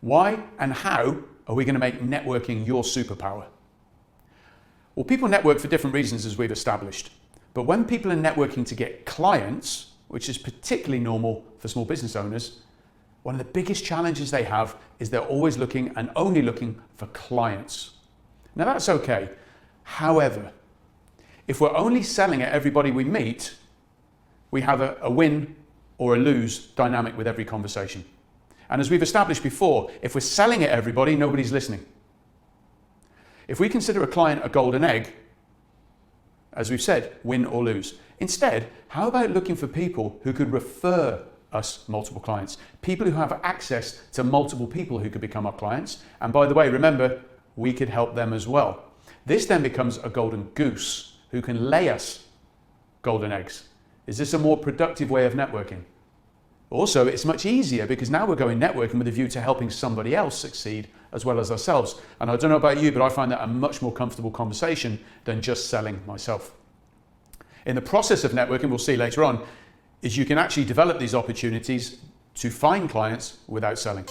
Why and how are we going to make networking your superpower? Well, people network for different reasons, as we've established. But when people are networking to get clients, which is particularly normal for small business owners, one of the biggest challenges they have is they're always looking and only looking for clients. Now that's okay. However, if we're only selling at everybody we meet, we have a win or a lose dynamic with every conversation. And as we've established before, if we're selling at everybody, nobody's listening. If we consider a client a golden egg, as we've said, win or lose. Instead, how about looking for people who could refer us multiple clients? People who have access to multiple people who could become our clients. And by the way, remember, we could help them as well. This then becomes a golden goose who can lay us golden eggs. Is this a more productive way of networking? Also, it's much easier because now we're going networking with a view to helping somebody else succeed as well as ourselves. And I don't know about you, but I find that a much more comfortable conversation than just selling myself. In the process of networking, we'll see later on, is you can actually develop these opportunities to find clients without selling.